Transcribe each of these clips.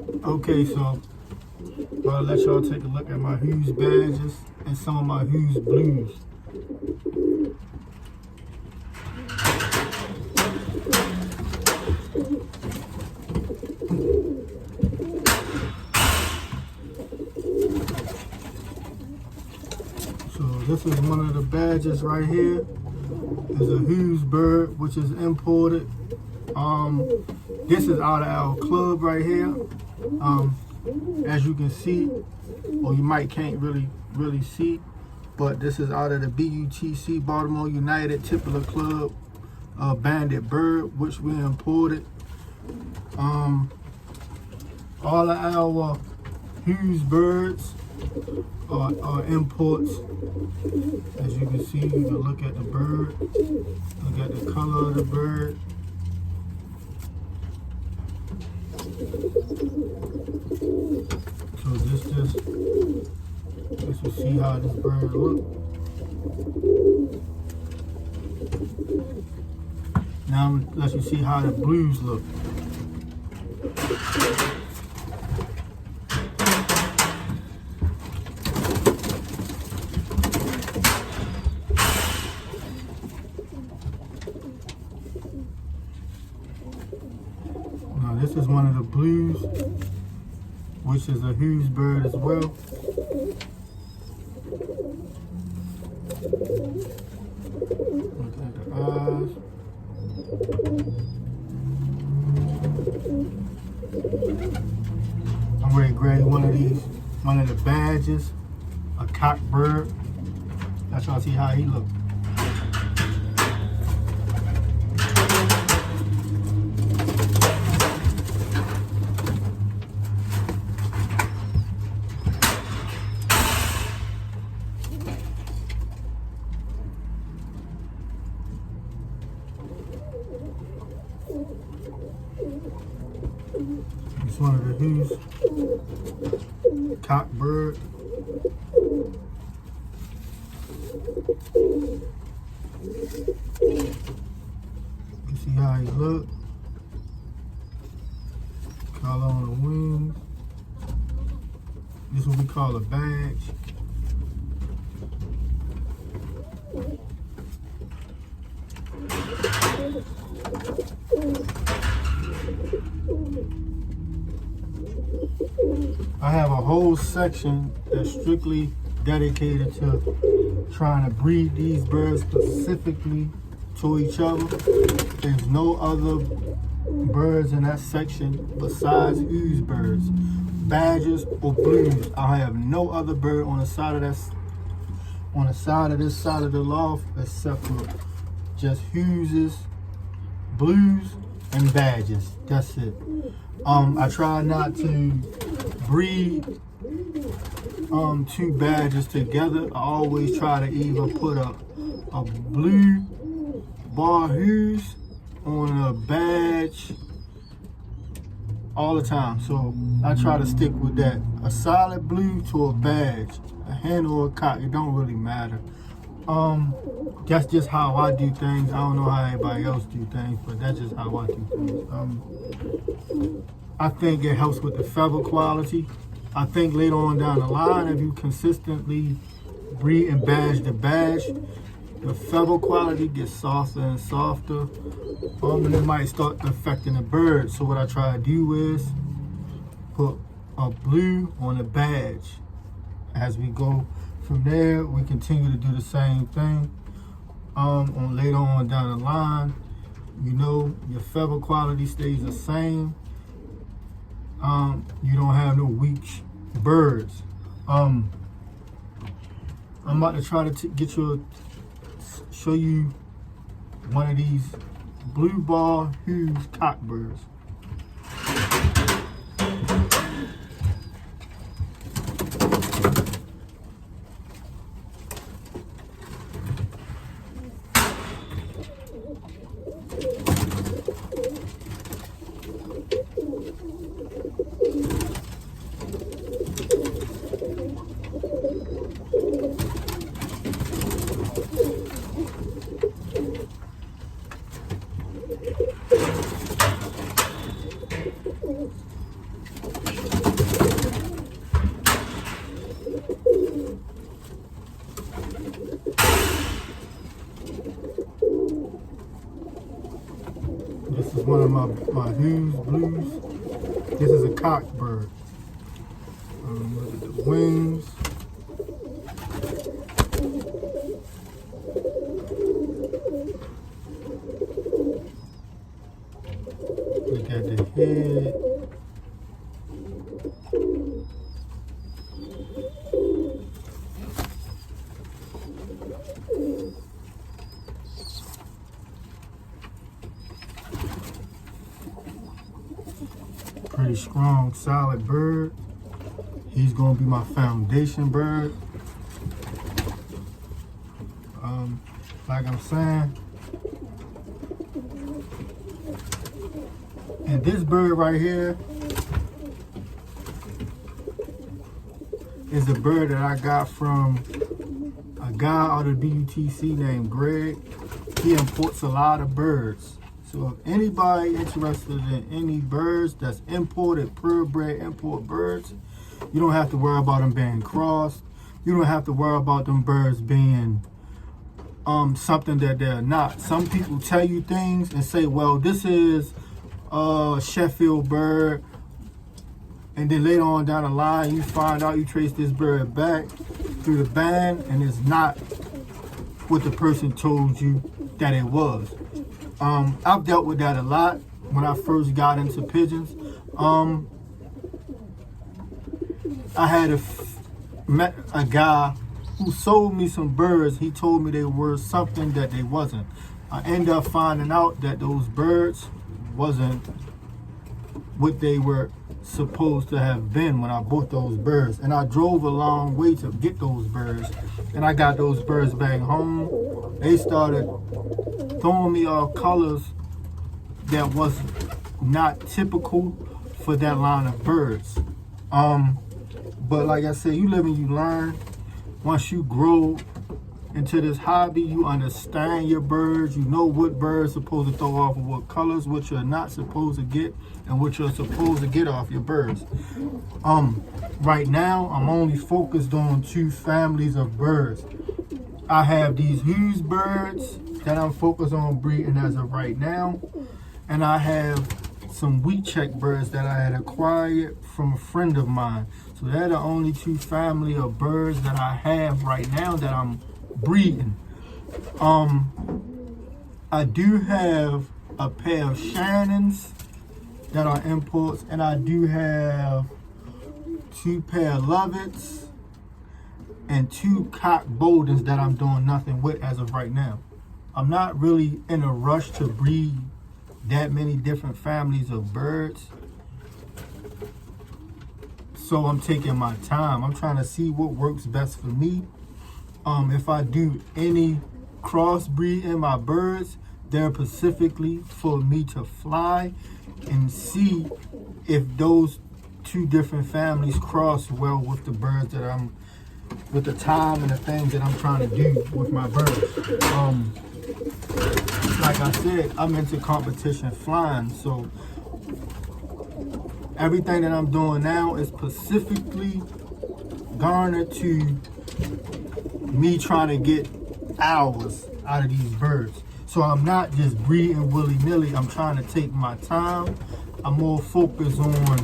Okay, so I'll let y'all take a look at my Hughes badges and some of my Hughes blues. So this is one of the badges right here. Is a Hughes bird, which is imported. This is out of our club right here. As you can see, or you might can't really see, but this is out of the BUTC, Baltimore United Tippler Club banded bird, which we imported. All of our Hughes birds are imports. As you can see, you can look at the bird, look at the color of the bird. So just to see how this bird look. Now let you see how the blues look. Now this is one of the blues, which is a Hughes bird as well. Look at the eyes. I'm ready to grab one of the badges, a cock bird. Let y'all see how he looks. It's one of the Hughes cock bird. You see how he look. Color on the wings. This is what we call a badge. I have a whole section that's strictly dedicated to trying to breed these birds specifically to each other. There's no other birds in that section besides Hughes birds, badgers or blues. I have no other bird on the side of this side of the loft except for just Hughes's, blues, and badges. That's it. I try not to breed two badges together. I always try to either put a blue bar Hughes on a badge all the time. So I try to stick with that. A solid blue to a badge, a hen or a cock, it don't really matter. That's just how I do things. I don't know how everybody else do things, but that's just how I do things. I think it helps with the feather quality. I think later on down the line, if you consistently breed and badge the badge, the feather quality gets softer and softer, and it might start affecting the bird. So what I try to do is put a blue on a badge. As we go from there, we continue to do the same thing. On later on down the line, you know, your feather quality stays the same. You don't have no weak birds. I'm about to try to show you one of these blue bar Hughes cock birds. one of my Hughes blues. This is a cock bird. Look at the wings. Look at the head. Pretty strong, solid bird. He's gonna be my foundation bird. Like I'm saying. And this bird right here is a bird that I got from a guy out of BUTC named Greg. He imports a lot of birds. So if anybody interested in any birds that's imported, purebred import birds, you don't have to worry about them being crossed. You don't have to worry about them birds being something that they're not. Some people tell you things and say, well, this is a Sheffield bird, and then later on down the line you find out, you trace this bird back through the band and it's not what the person told you that it was. I've dealt with that a lot when I first got into pigeons. I had met a guy who sold me some birds. He told me they were something that they wasn't. I ended up finding out that those birds wasn't what they were supposed to have been when I bought those birds. And I drove a long way to get those birds. And I got those birds back home. They started throwing me all colors that was not typical for that line of birds. But like I said, you live and you learn. Once you grow into this hobby, you understand your birds. You know what birds supposed to throw off and what colors, what you're not supposed to get, and what you're supposed to get off your birds. Right now, I'm only focused on 2 families of birds. I have these Hughes birds that I'm focused on breeding as of right now, and I have some wheat check birds that I had acquired from a friend of mine. So they're the only 2 family of birds that I have right now that I'm breeding. I do have a pair of shannons that are imports, and I do have 2 pair of lovets and 2 cock Bowdens that I'm doing nothing with as of right now. I'm not really in a rush to breed that many different families of birds. So I'm taking my time. I'm trying to see what works best for me. If I do any crossbreed in my birds, they're specifically for me to fly and see if those 2 different families cross well with the birds that I'm, with the time and the things that I'm trying to do with my birds. Like I said, I'm into competition flying, so everything that I'm doing now is specifically garnered to me trying to get hours out of these birds. So I'm not just breeding willy-nilly. I'm trying to take my time. I'm more focused on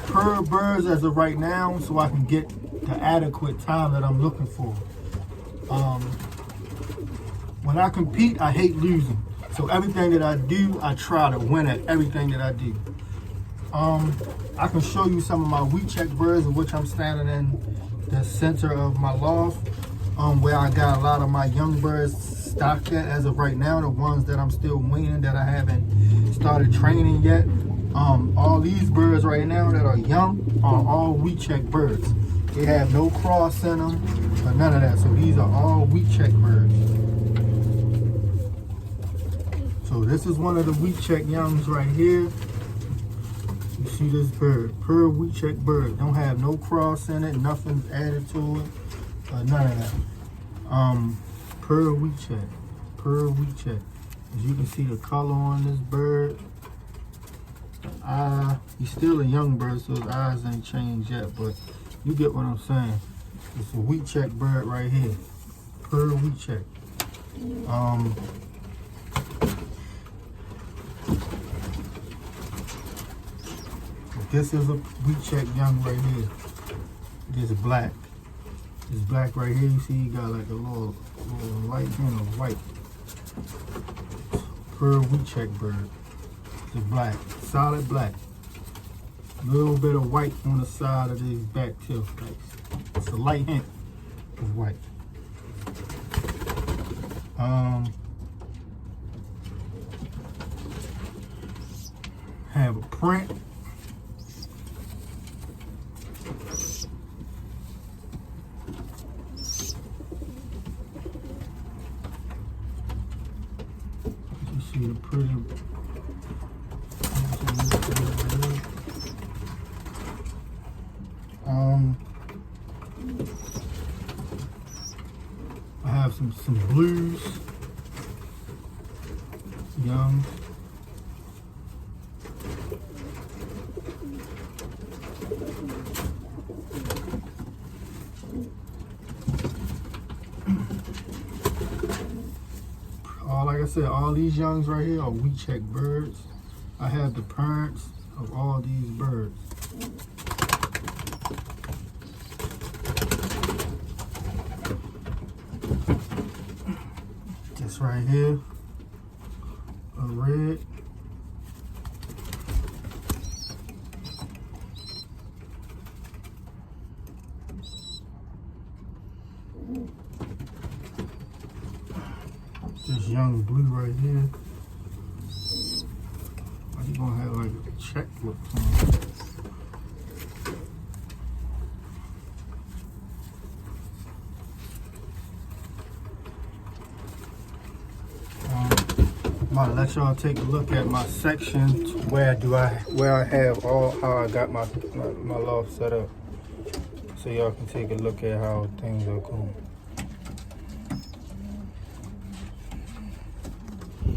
per birds as of right now, so I can get the adequate time that I'm looking for. When I compete, I hate losing. So everything that I do, I try to win at everything that I do. I can show you some of my wheat check birds, of which I'm standing in the center of my loft, where I got a lot of my young birds stocked at as of right now, the ones that I'm still weaning that I haven't started training yet. All these birds right now that are young are all wheat check birds. They have no cross in them or none of that. So these are all wheat check birds. So this is one of the wheat check youngs right here. You see this bird, pure wheat check bird. Don't have no cross in it, nothing's added to it, none of that. Pure wheat check, pure wheat check. As you can see the color on this bird. He's still a young bird, so his eyes ain't changed yet, but you get what I'm saying. It's a wheat check bird right here, pure wheat check. This is a wheat check young right here. This is black. This black right here, you see he got like a little light hint of white. Pearl wheat check bird. It's black, solid black. A little bit of white on the side of his back tail spikes. It's a light hint of white. Have a print. You see the pretty. I have some blues, young. Like I said, all these youngs right here are wheat check birds. I have the parents of all these birds. This right here, a red. This young blue right here. Why you gonna have like a check look to him? I'm about to let y'all take a look at my section where I have how I got my loft set up, so y'all can take a look at how things are going.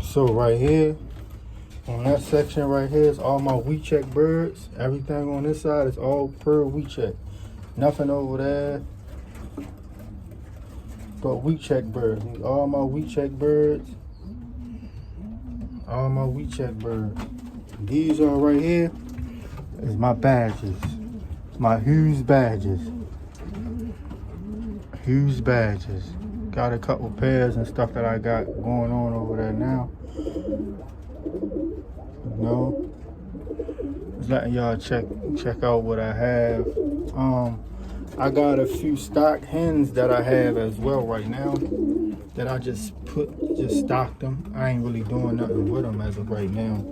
So right here, on that section right here is all my wheat check birds. Everything on this side is all pearl wheat check. Nothing over there but wheat check birds. All my wheat check birds. All my wheat check birds. These are right here is my badges. My Hughes badges. Hughes badges. Got a couple pairs and stuff that I got going on over there now. You know, just letting y'all check out what I have. I got a few stock hens that I have as well right now that I just stocked them. I ain't really doing nothing with them as of right now.